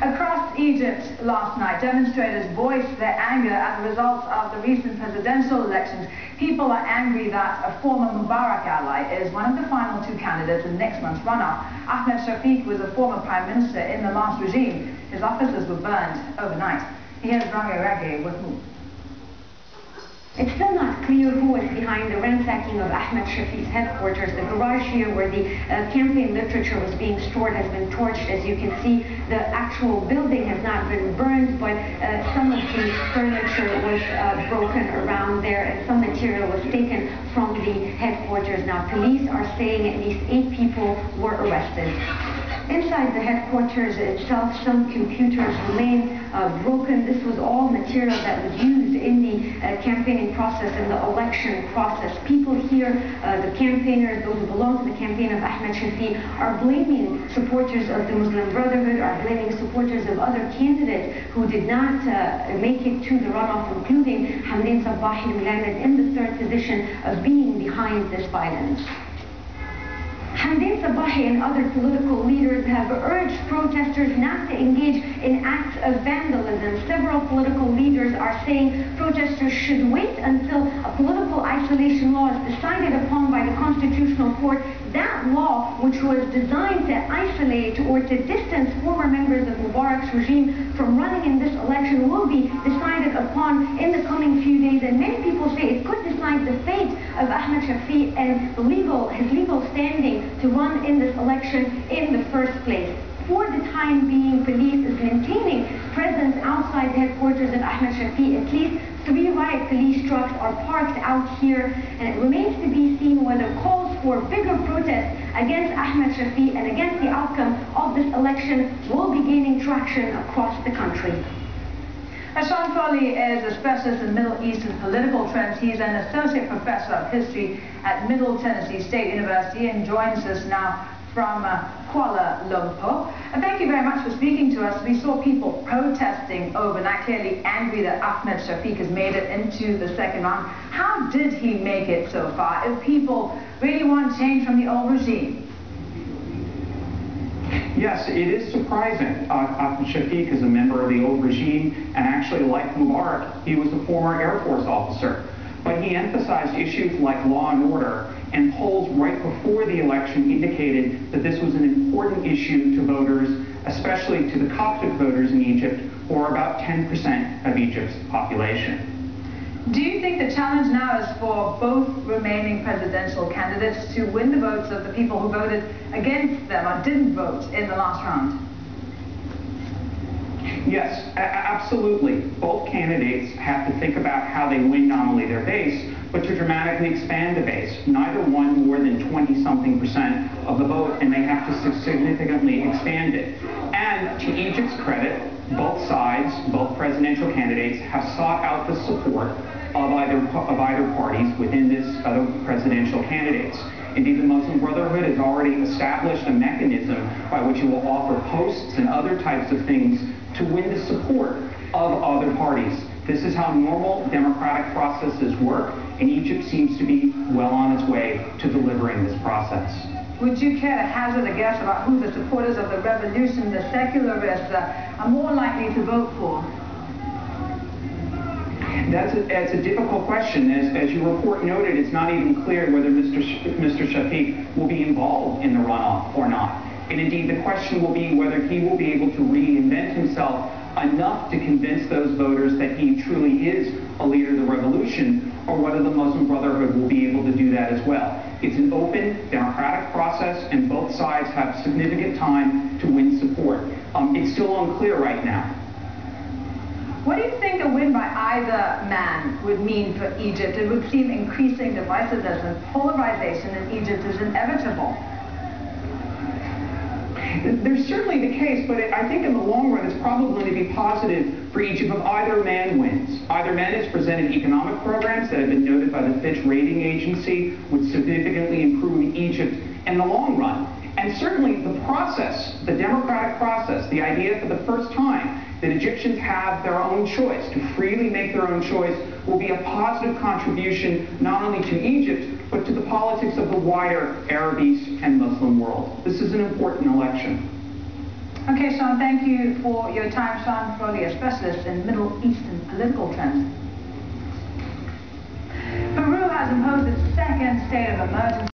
Across Egypt last night, demonstrators voiced their anger at the results of the recent presidential elections. People are angry that a former Mubarak ally is one of the final two candidates in next month's runoff. Ahmed Shafiq was a former prime minister in the last regime. His offices were burned overnight. Here's Rangi Raghe with more. It's still not clear who is behind the ransacking of Ahmed Shafiq's headquarters. The garage here where the campaign literature was being stored has been torched. As you can see, the actual building has not been burned, but some of the furniture was broken around there and some material was taken from the headquarters. Now, police are saying at least 8 people were arrested. Inside the headquarters itself, some computers remain broken. This was all material that was used in the campaigning process, in the election process. People here, the campaigners, those who belong to the campaign of Ahmed Shafiq, are blaming supporters of the Muslim Brotherhood, are blaming supporters of other candidates who did not make it to the runoff, including Hamdin Sabahi, who landed in the 3rd position, of being behind this violence. Hamdin Sabahi and other political leaders have urged protesters not to engage in acts of vandalism. Several political leaders are saying protesters should wait until a political isolation law is decided upon by the Constitutional Court. That law, which was designed to isolate or to distance former members of Mubarak's regime from running in this election, will be decided upon in the coming few days. And many people say it could decide the fate of Ahmed Shafiq and his legal standing to run in this election in the first place. For the time being, police is maintaining presence outside the headquarters of Ahmed Shafiq. At least 3 riot police trucks are parked out here, and it remains to be seen whether calls for bigger protests against Ahmed Shafiq and against the outcome of this election will be gaining traction across the country. Foley is a specialist in Middle Eastern political trends. He's an associate professor of history at Middle Tennessee State University and joins us now from Kuala Lumpur. And thank you very much for speaking to us. We saw people protesting overnight, clearly angry that Ahmed Shafiq has made it into the 2nd round. How did he make it so far if people really want change from the old regime? Yes, it is surprising. Ahmed Shafiq is a member of the old regime, and actually, like Mubarak, he was a former Air Force officer. But he emphasized issues like law and order, and polls right before the election indicated that this was an important issue to voters, especially to the Coptic voters in Egypt, who are about 10% of Egypt's population. Do you think the challenge now is for both remaining presidential candidates to win the votes of the people who voted against them or didn't vote in the last round? Yes, absolutely. Both candidates have to think about how they win not only their base, but to dramatically expand the base. Neither won more than 20-something% of the vote, and they have to significantly expand it. And to Egypt's credit, both sides, both presidential candidates, have sought out the support of either parties within this other presidential candidates. Indeed, the Muslim Brotherhood has already established a mechanism by which it will offer posts and other types of things to win the support of other parties. This is how normal democratic processes work, and Egypt seems to be well on its way to delivering this process. Would you care to hazard a guess about who the supporters of the revolution, the secularists, are more likely to vote for? That's a difficult question. As your report noted, it's not even clear whether Mr. Shafiq will be involved in the runoff or not. And indeed, the question will be whether he will be able to reinvent himself enough to convince those voters that he truly is a leader of the revolution, or whether the Muslim Brotherhood will be able to do that as well. It's an open, democratic process, and both sides have significant time to win support. It's still unclear right now. What do you think a win by either man would mean for Egypt? It would seem increasing divisiveness and polarization in Egypt is inevitable. There's certainly the case, but I think in the long run it's probably going to be positive for Egypt if either man wins. Either man has presented economic programs that have been noted by the Fitch rating agency would significantly improve Egypt in the long run. And certainly the process, the democratic process, the idea for the first time that Egyptians have their own choice, to freely make their own choice, will be a positive contribution not only to Egypt, but to the politics of the wider Arab East and Muslim world. This is an important election. Okay, Sean, thank you for your time. Sean Foley, a specialist in Middle Eastern political trends. Peru has imposed its second state of emergency.